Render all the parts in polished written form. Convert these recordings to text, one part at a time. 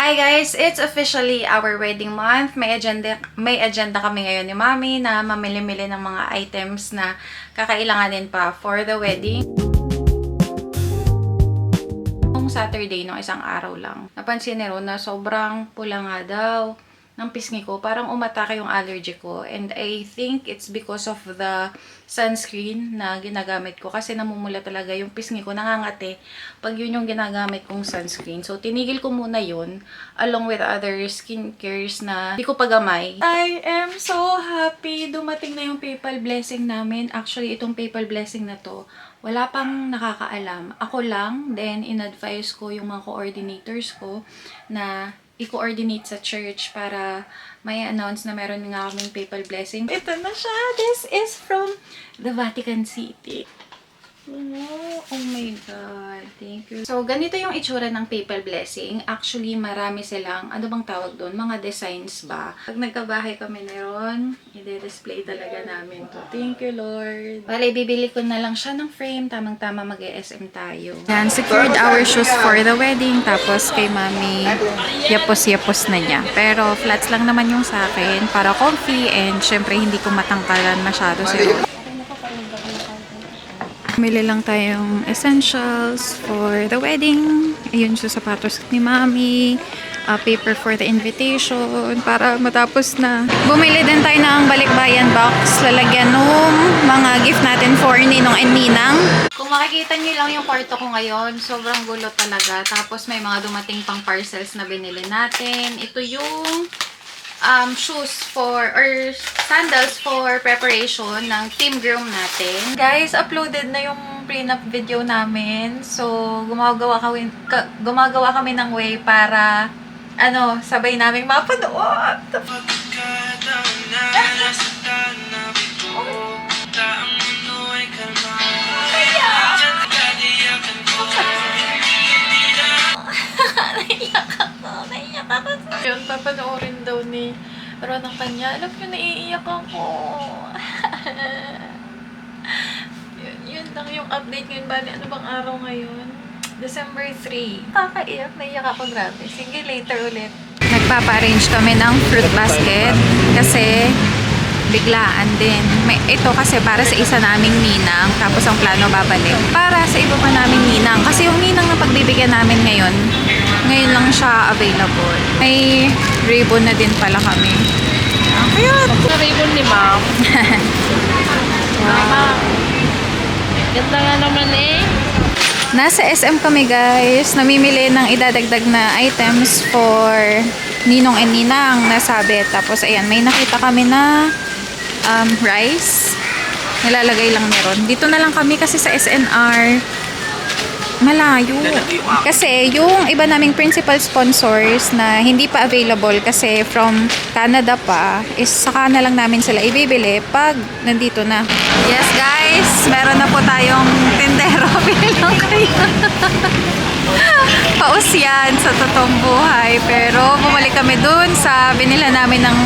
Hi guys! It's officially our wedding month. May agenda kami ngayon ni Mami na mamili-mili ng mga items na kakailanganin pa for the wedding. Nung Saturday, nung isang araw lang, napansin ni Ron na sobrang pula nga daw ng pisngi ko. Parang umatake yung allergy ko. And I think it's because of the sunscreen na ginagamit ko. Kasi namumula talaga yung pisngi ko. Nangangate pag yun yung ginagamit kong sunscreen. So, tinigil ko muna yun along with other skincares na hindi ko pagamay. I am so happy! Dumating na yung PayPal blessing namin. Actually, itong PayPal blessing na to, wala pang nakakaalam. Ako lang, then in-advise ko yung mga coordinators ko na i-coordinate sa church para may announce na meron nga kaming PayPal blessing. Ito na siya! This is from the Vatican City. Oh my God. Thank you. So, ganito yung itsura ng PayPal blessing. Actually, marami silang, ano bang tawag doon? Mga designs ba? Pag nagkabahay kami meron, i-display talaga namin to. Thank you, Lord. Bale, bibili ko na lang siya ng frame. Tamang-tama mag-ESM tayo. Yan, secured our shoes for the wedding. Tapos kay Mami, yapos-yapos na niya. Pero flats lang naman yung sa akin para comfy and syempre hindi ko matangkalan masyado sa'yo. Bumili lang tayong essentials for the wedding. Ayun siya, sapatos ni Mami. Paper for the invitation para matapos na. Bumili din tayo ng balikbayan box. Lalagyan nung mga gift natin for Ninong and Ninang. Kung makikita niyo lang yung kwarto ko ngayon, sobrang gulo talaga. Tapos may mga dumating pang parcels na binili natin. Ito yung shoes for, or sandals for preparation ng team groom natin. Guys, uploaded na yung prenup video namin. So, gumagawa kami ng way para, sabay namin mapanood. Naiyak ako. Yun, papanoorin daw ni Ron ang kanya. Alam nyo, naiiyak ako. yun lang yung update ngayon. Bali, ano bang araw ngayon? December 3. Kakaiyak, naiyak ako, grabe. Sige, later ulit. Nagpapa-arrange kami ng fruit basket kasi biglaan din. Ito kasi para sa isa naming ninang, tapos ang plano babalik. Para sa iba pa naming ninang. Kasi yung ninang na pagbibigyan namin ngayon lang siya available. May ribbon na din pala kami. Cute! Sa ribbon ni Ma'am. Wow. Ganda nga naman eh. Nasa SM kami guys. Namimili ng idadagdag na items for Ninong and Ninang na sabit. Tapos ayan, may nakita kami na rice. Nilalagay lang meron. Dito na lang kami kasi sa SNR malayo. Kasi yung iba naming principal sponsors na hindi pa available kasi from Canada pa, is saka na lang namin sila ibibili pag nandito na. Yes guys, meron na po tayong tindero. Bili lang kayo. Paus yan sa totoong buhay. Pero bumalik kami dun sa binila namin ng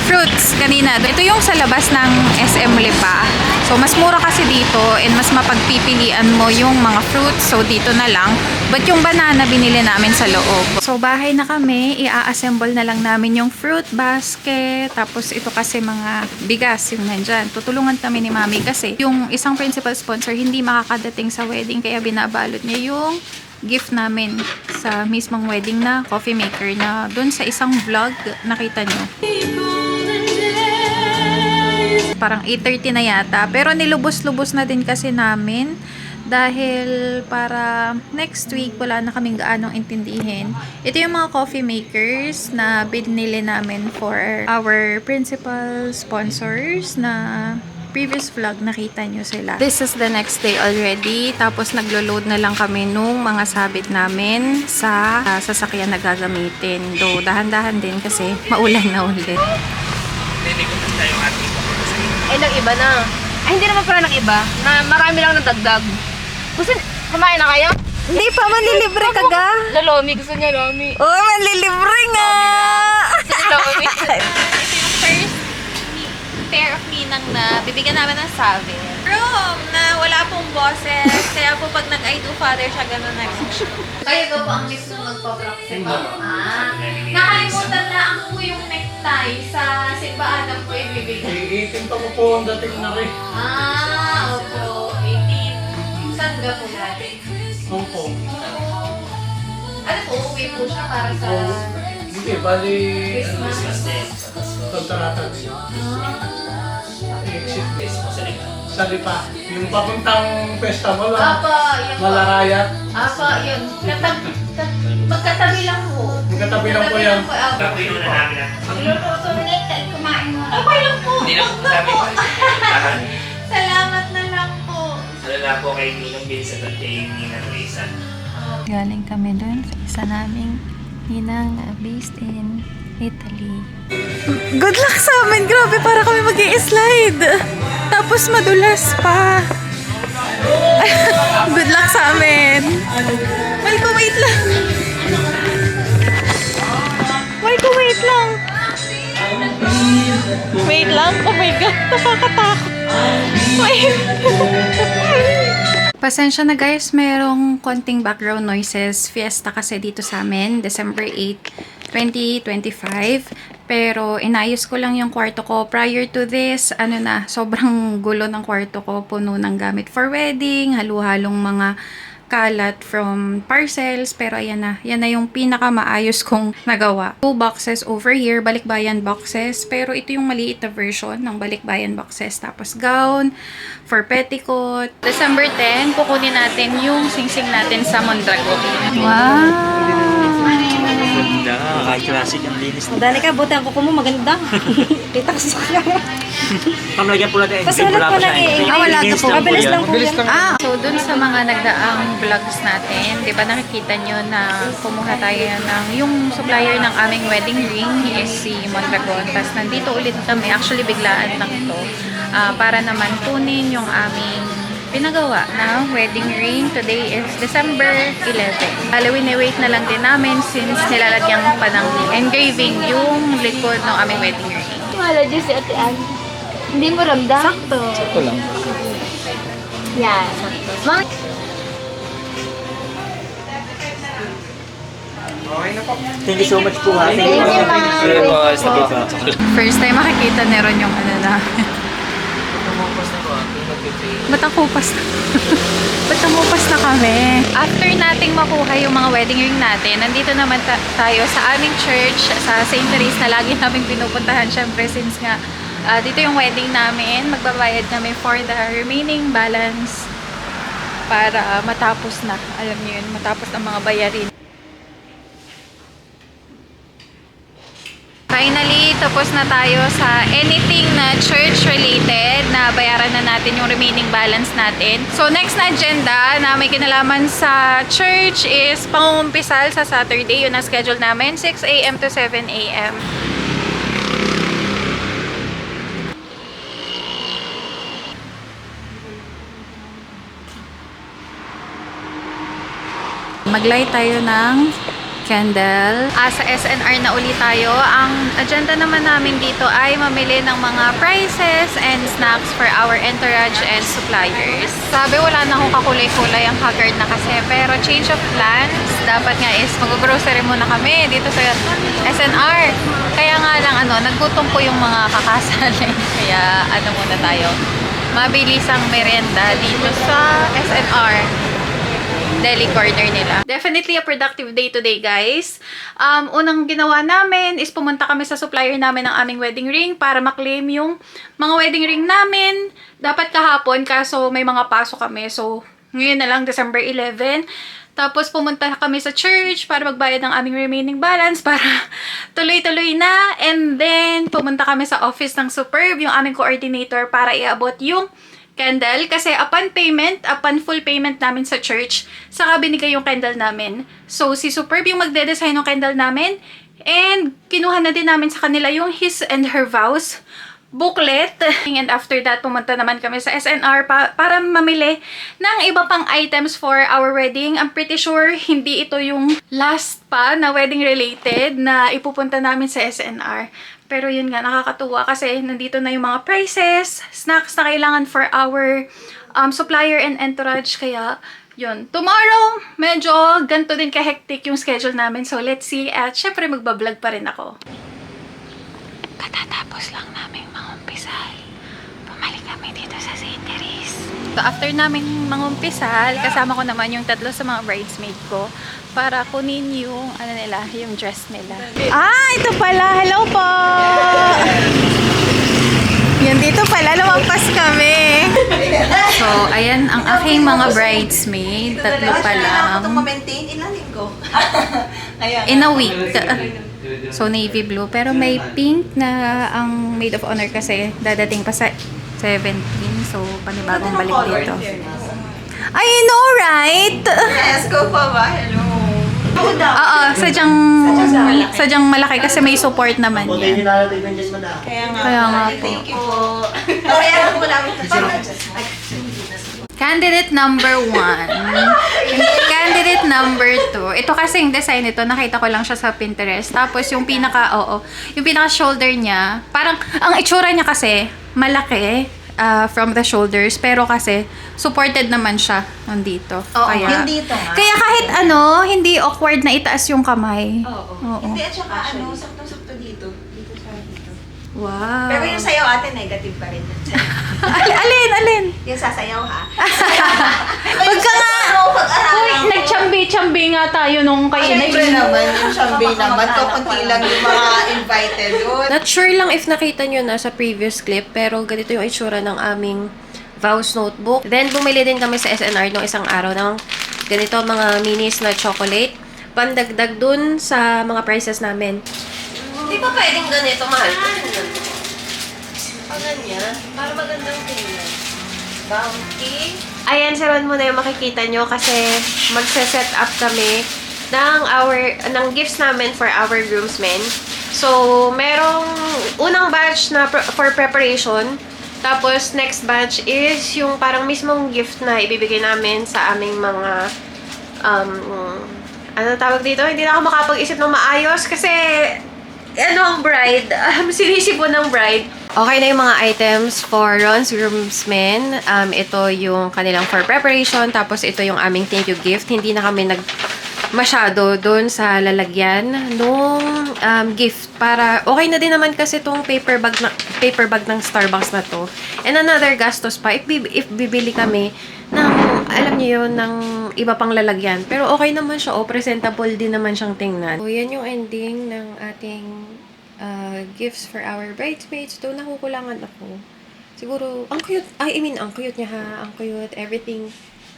fruits kanina. Ito yung sa labas ng SM Lipa. So, mas mura kasi dito and mas mapagpipilian mo yung mga fruits. So, dito na lang. But yung banana, binili namin sa loob. So, bahay na kami. I-assemble na lang namin yung fruit basket. Tapos, ito kasi mga bigas yung nandyan. Tutulungan kami ni Mami kasi yung isang principal sponsor hindi makakadating sa wedding. Kaya binabalot niya yung gift namin sa mismong wedding na coffee maker na dun sa isang vlog nakita nyo. Parang 8:30 na yata. Pero nilubos-lubos na din kasi namin dahil para next week wala na kaming gaanong intindihin. Ito yung mga coffee makers na binili namin for our principal sponsors na previous vlog nakita nyo sila. This is the next day already. Tapos naglo-load na lang kami nung mga sabit namin sa sasakyan na gagamitin. Though dahan-dahan din kasi maulan na ulit. Ay, nag-iba na. Ay, hindi naman pala nag-iba. Na marami lang nagdagdag. Gusto, kumain na kayo? Hindi pa, manlilibre ka ga? Lalomi, gusto niya lomi. Oh, manlilibre nga! Gusto niya lomi. Ito yung first pair of ninang na bibigyan namin ng sabi. Room na wala pong boses. Kaya po pag nag-I do father siya, gano'n na lang. Kayo ba po ang gusto magpa-practice? Nakalimutan na ako po yung necktie sa simbaan ko ibibigay. 18 pa po ang dating na rin. Opo. 18. Saan ba po natin? Hong Kong. Ano po, uwi po siya para sa Hindi, bali... Christmas. Kontrata. Exit. Sa Lipa. Yung papuntang festival Yun po. Malarayat. Yun. Magkatabi lang po. Magkatabi lang po yan. Gagawin muna namin na. Magluluto na necktie, kumain mo. Okay lang po. Hindi na po kami tahan. Salamat na lang po. Salala po kay Ninong Vincent at kay Ninang Risa. Galing kami dun sa isa naming ninang based in Italy. Good luck sa amin! Grabe, para kami mag-i-slide. Tapos madulas pa. Good luck sa amin. Malco, wait lang. Malco, wait lang. Wait lang. Oh my God, nakakatakot. Wait. Pasensya na guys, merong konting background noises. Fiesta kasi dito sa amin, December 8, 2025. Pero inayos ko lang yung kwarto ko. Prior to this, sobrang gulo ng kwarto ko. Puno ng gamit for wedding, halo-halong mga kalat from parcels. Pero ayan na. Yan na yung pinakamaayos kong nagawa. 2 boxes over here, balikbayan boxes. Pero ito yung maliit na version ng balikbayan boxes. Tapos gown for petticoat. December 10, kukunin natin yung singsing natin sa Mondragon. Wow! Classic ang linis. Dali ka, buti ang kuko mo maganda. Kita ko sa kanya. Pamlagyan po natin. Pasulat ko lang eh. Wala ka po. Mabilis lang po yan. So dun sa mga nagdaang vlogs natin, di ba nakikita nyo na kumuha tayo ng yung supplier ng aming wedding ring is si Mondragon. Tapos nandito ulit kami, actually biglaan lang ito, para naman kunin yung aming pinagawa na wedding ring. Today is December 11. Halloween-wait na lang din namin since nilalagyan pa ng engraving yung likod ng aming wedding ring. Wala dyan si Ate Ann. Hindi mo ramdam? Sakto. Ito lang. Yan, sakto. Mga Thank you so much po ha. Thank you, ma'am. First time makikita ni Ron yung na. Ba't ang kupas na? Ba't ang kupas na kami? After nating makuha yung mga wedding ring natin, nandito naman tayo sa aming church, sa St. Therese na lagi namin pinupuntahan. Syempre, since nga dito yung wedding namin, magbabayad kami for the remaining balance para matapos na. Alam niyo yun, matapos ang mga bayarin. Finally, tapos na tayo sa anything na church-related na bayaran na natin yung remaining balance natin. So, next na agenda na may kinalaman sa church is pangumpisal sa Saturday. Yun ang schedule namin, 6 a.m. to 7 a.m. Maglight tayo ng candle. Sa SNR na uli tayo. Ang agenda naman namin dito ay mamili ng mga prices and snacks for our entourage and suppliers. Sabi wala na akong kakulay-kulay, ang haggard na kasi. Pero change of plans, dapat nga is mag-grocery muna kami dito sa SNR. Kaya nga lang naggutom po yung mga kakasalin. Kaya muna tayo. Mabilis ang merienda dito sa SNR. Deli corner nila. Definitely a productive day today, guys. Unang ginawa namin is pumunta kami sa supplier namin ng aming wedding ring para maklaim yung mga wedding ring namin. Dapat kahapon, kaso may mga pasok kami. So, ngayon na lang, December 11. Tapos, pumunta kami sa church para magbayad ng aming remaining balance para tuloy-tuloy na. And then, pumunta kami sa office ng Superb, yung aming coordinator, para iabot yung candle. Kasi upon full payment namin sa church, saka binigay yung candle namin. So, si Superb yung magde-design ng candle namin. And, kinuha na din namin sa kanila yung His and Her Vows booklet. And after that, pumunta naman kami sa SNR para mamili ng iba pang items for our wedding. I'm pretty sure hindi ito yung last pa na wedding related na ipupunta namin sa SNR. Pero yun nga, nakakatuwa kasi nandito na yung mga prices, snacks na kailangan for our supplier and entourage. Kaya Yun. Tomorrow, medyo ganito din ka-hectic yung schedule namin. So, let's see. At syempre, magbablog pa rin ako. Katatapos lang namin mangumpisal. Bumalik kami dito sa St. Therese. So, after namin mangumpisal, kasama ko naman yung 3 sa mga bridesmaid ko para kunin yung, yung dress nila. Ito pala. Hello po! Yan, dito pala. Lumampas kami. So, ayan ang aking mga bridesmaid. 3 pa lang. ma-maintain, ilang linggo? In a week. So, navy blue. Pero may pink na ang maid of honor kasi dadating pa sa 17. So, panibagong balik dito. I know, right? Yes, go pa ba? Hello. Oo, sadyang malaki kasi may support naman yan. Kaya Kaya nga po. thank you po. Kaya po namin Candidate number 1. Candidate number 2. Ito kasing design nito, nakita ko lang siya sa Pinterest. Tapos yung yung pinaka shoulder niya, parang ang itsura niya kasi malaki from the shoulders, pero kasi supported naman siya nandito. Kaya, yung dito nga. Kaya kahit hindi awkward na itaas yung kamay. Oo. Hindi, at saka saktong-sakto dito. Dito siya dito. Wow. Pero yung sayaw ate, negative pa rin. Alin? Yung sasayaw ha. Wag ka nga! Pag-aralan Uy, ko. nagchambi-chambi nga tayo nung kay Siyempre naman, yung shambi naman. Kakunti lang yung mga invited doon. Not sure lang if nakita nyo na sa previous clip, pero ganito yung itsura ng aming vows notebook. Then, bumili din kami sa SNR nung isang araw ng ganito, mga minis na chocolate. Pandagdag dun sa mga prices namin. Hindi pa pwedeng ganito, mahal. Ganyan. Para magandang tingnan. Bounty. Ayan, si Ron muna yung makikita nyo kasi magse-set up kami ng gifts namin for our groomsmen. So, merong unang batch na for preparation. Tapos, next batch is yung parang mismong gift na ibibigay namin sa aming mga ano tawag dito? Hindi na ako makapag-isip ng maayos kasi ang bride, sinisipon ng bride. Okay na yung mga items for Ron's groomsmen. Ito yung kanilang for preparation. Tapos ito yung aming thank you gift. Hindi na kami masyado doon sa lalagyan nung gift. Para okay na din naman kasi itong paper bag ng Starbucks na to. And another gastos pa if bibili kami ng, alam niyo yun, ng iba pang lalagyan. Pero okay naman siya. presentable din naman siyang tingnan. So, yan yung ending ng ating gifts for our bridesmaids. Doon nakukulangan ako. Siguro, ang cute. Ang cute niya ha. Ang cute. Everything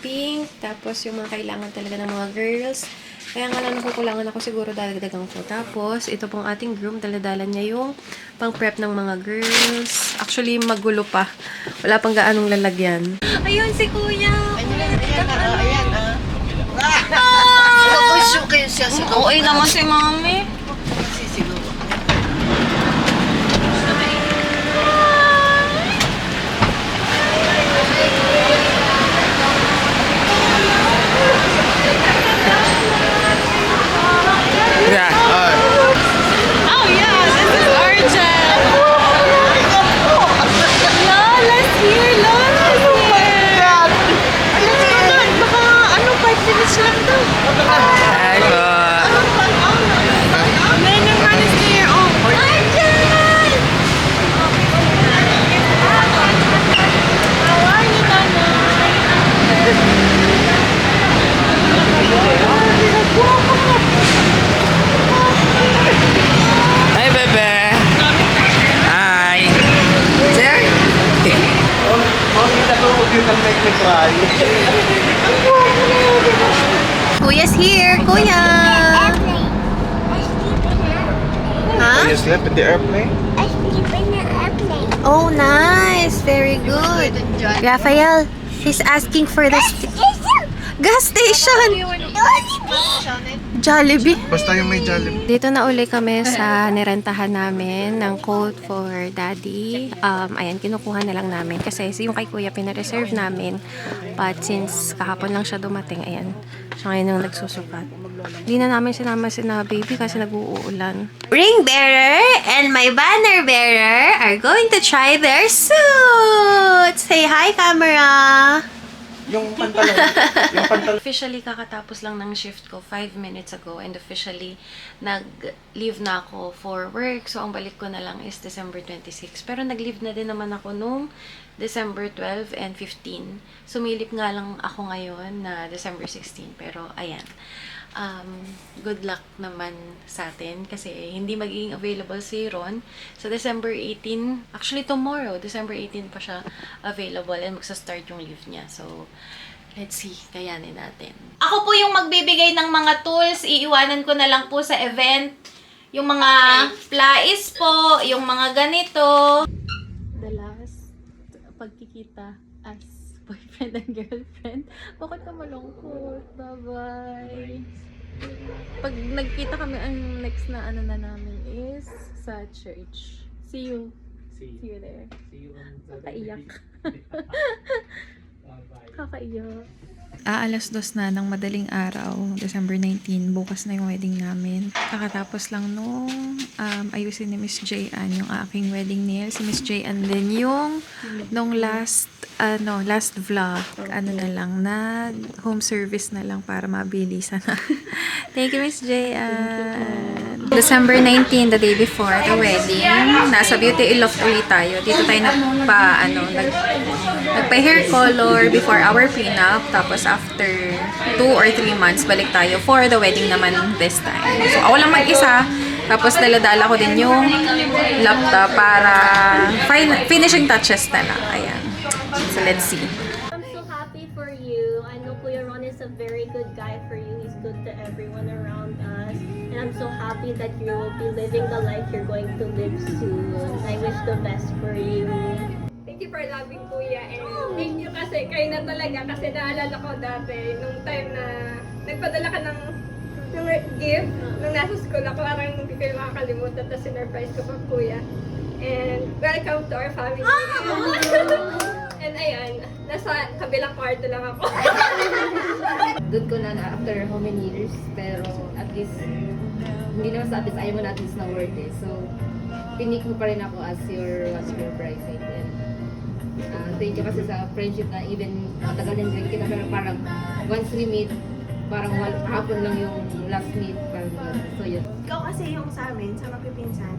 pink. Tapos, yung mga kailangan talaga ng mga girls. Kaya nga lang nakukulangan ako. Siguro dadagdagan ko. Tapos, ito pong ating groom. Daladala niya yung pang-prep ng mga girls. Actually, magulo pa. Wala pang gaanong lalagyan. Ayun, si kuya. Ayan. Okay naman si mami. Hi, bebe. Hi. Kuya's here! Kuya! Huh? You slept in the airplane? Oh, nice! Very good. Raphael, he's asking for the gas station! Jollibee. Basta yung may Jollibee. Dito na uli kami sa nirentahan namin ng coat for daddy. Ayan, kinukuha na lang namin kasi yung kay kuya pinareserve namin. But since kahapon lang siya dumating, ayan, siya ngayon ang nagsusukat. Hindi na namin sinama na baby kasi nag-uulan. Ring bearer and my banner bearer are going to try their suits! Say hi, camera! Yung pantalon. Yung pantalon. Officially, kakatapos lang ng shift ko 5 minutes ago and officially, nag-leave na ako for work. So, ang balik ko na lang is December 26. Pero nag-leave na din naman ako nung December 12 and 15. Sumilip nga lang ako ngayon na December 16. Pero, ayan. Good luck naman sa atin kasi hindi magiging available si Ron sa December 18. Actually, tomorrow, December 18 pa siya available and magsa-start yung leave niya. So, let's see, kayanin natin. Ako po yung magbibigay ng mga tools. Iiwanan ko na lang po sa event. Yung mga plais po, yung mga ganito. The last pagkikita as boyfriend and girlfriend. Bakit ka malungkot? Bye-bye. Pag nagkita kami, ang next na ano na namin is sa church. See you. See you there. See you on Kakaiyak. Bye-bye. Kakaiyak. Alas 2 na ng madaling araw, December 19, bukas na yung wedding namin. Kakatapos lang nung ayusin ni Miss J.Ann yung aking wedding nail. Si Miss J.Ann din yung nung last vlog, na lang, na home service na lang para mabilisan na. Thank you, Miss J.Ann. December 19, the day before the wedding, nasa Beauty Loft ulit tayo. Dito tayo nagpa-hair color before our prenup. Tapos after 2 or 3 months, balik tayo for the wedding naman this time. So, ako lang mag-isa. Tapos dala-dala ko din yung laptop para finishing touches na lang. Ayan. So, let's see. I'm so happy for you. I know Kuya Ron is a very good guy for you. He's good to everyone around us. And I'm so happy that you will be living the life you're going to live soon. I wish the best for you. Thank you for loving Kuya, and thank you kasi kayo na talaga, kasi naalala ko dati nung time na nagpadala ka ng gift nung nasa school ako, parang hindi ko yung makakalimutan, tapos sinurprise ko pa Kuya. And welcome to our family. And ayan, nasa kabilang kwarto lang ako. Doon ko na after how many years, pero at least hindi naman sa atin, ayaw mo natin na worth it. So, pinik mo pa rin ako as your bride. And thank you kasi sa friendship na even matagal din kita, pero parang once we meet, parang hapon lang yung last meet. Parang, so yun. Ikaw kasi yung sa amin, sa magpipinsan,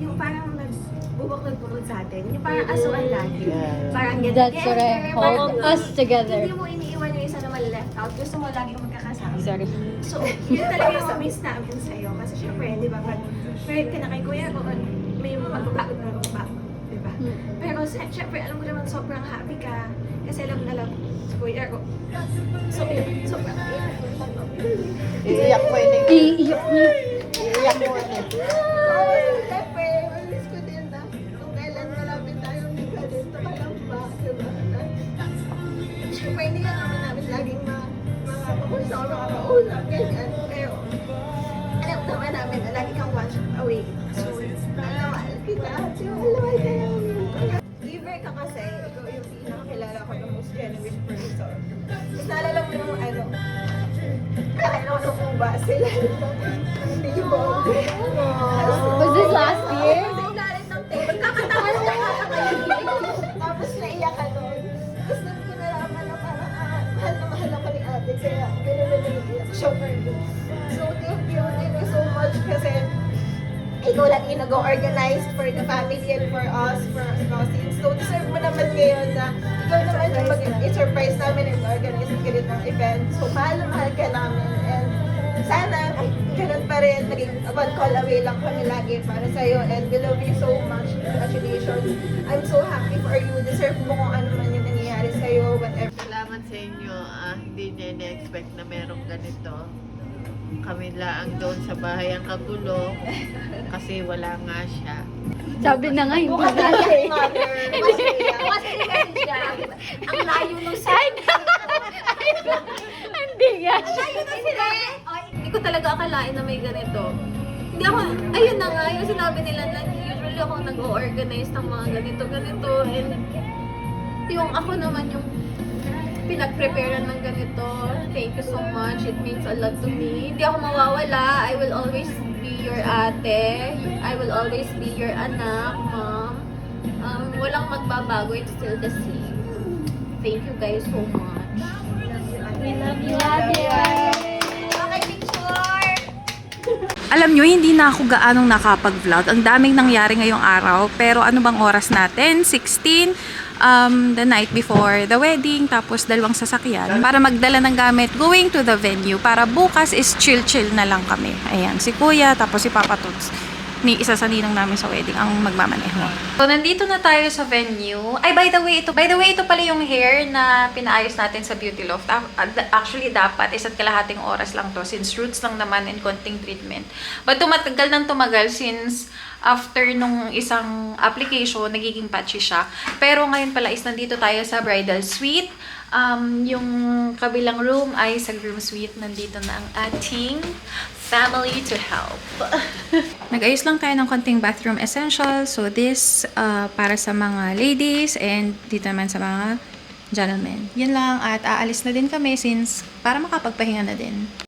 yung parang nagbubukod-bukod sa atin, yung parang asuan lagi. Parang get That's together, correct. Hold us together. Hindi mo iniiwan yung isa na left out. Gusto mo lagi magkakasama. Sorry. So, yun talaga yung miss namin sa'yo. Kasi syempre, di ba, pag married ka na kay Kuya, may magbabago na magbabago. Di ba? Pero syempre, alam ko naman sobrang happy ka. Kasi alam na lang si Kuya ko. So, yun, sobrang Iiyak mo yun. Iiyak niya. Iiyak mo yun. Siyempre, miss ko din na kung kailan malapit tayong liga dito ka lang ba? Diba? Siyempre, hindi ka namin laging makakausap, ganyan. Pero, alam naman namin na lagi kang one shot away. So, mahal kita. Mahal ka namin. Giver ka kasi, ikaw yung pinakakilala ko ng most generous person. Tapos naalala mo yung ba sila? Hindi yung Was this last year? Ilalit ng table. Kakatawa na tapos naiyak ka nun. Tapos nung ko nalaman na parang, mahal ako ni ate. Kaya gano'n na naiyak siya for you. So, thank you so much kasi ikaw lang yung nag-organize for the family and for us, for us cousins. So, deserve mo naman ngayon na ikaw naman yung mag-surprise namin and organize ng ganitong event. So, mahal ka namin. And sana, ganun pa rin. Naging one call away lang kami lagi para sa'yo. And we love you so much. Congratulations. I'm so happy for you. Deserve mo kung ano man yung nangyayari sa'yo. Whatever. Salamat sa inyo. Hindi niya na-expect na merong ganito. Kami lang doon sa bahay ang kagulo kasi wala nga siya. Sabi na nga, hindi na Ang layo nung side. Hindi nga. Hindi ko talaga akalain na may ganito. Hindi ako, ayun na nga, yung sinabi nila na usually ako nag-o-organize ng mga ganito. And yung ako naman yung pinag-preparean ng ganito. Thank you so much. It means a lot to me. Hindi ako mawawala. I will always be your ate. I will always be your anak, mom. Walang magbabago. It's still the same. Thank you guys so much. We love you. Okay, picture! Alam nyo, hindi na ako gaanong nakapag-vlog. Ang daming nangyari ngayong araw. Pero ano bang oras natin? 16, the night before the wedding. Tapos 2 sasakyan. Para magdala ng gamit, going to the venue. Para bukas is chill-chill na lang kami. Ayan, si Kuya, tapos si Papa Tuts. Ni isa sa ninong namin sa wedding ang magmamaneho. So, nandito na tayo sa venue. Ay, by the way, ito pala yung hair na pinaayos natin sa Beauty Loft. Actually, dapat 1.5 oras lang to since roots lang naman and konting treatment. But tumatagal ng tumagal since after nung isang application, nagiging patchy siya. Pero ngayon pala is nandito tayo sa bridal suite. Yung kabilang room ay sa groom suite. Nandito na ang ating family to help. Nag-ayos lang tayo ng konting bathroom essentials. So this, para sa mga ladies and dito naman sa mga gentlemen. Yun lang at aalis na din kami since para makapagpahinga na din.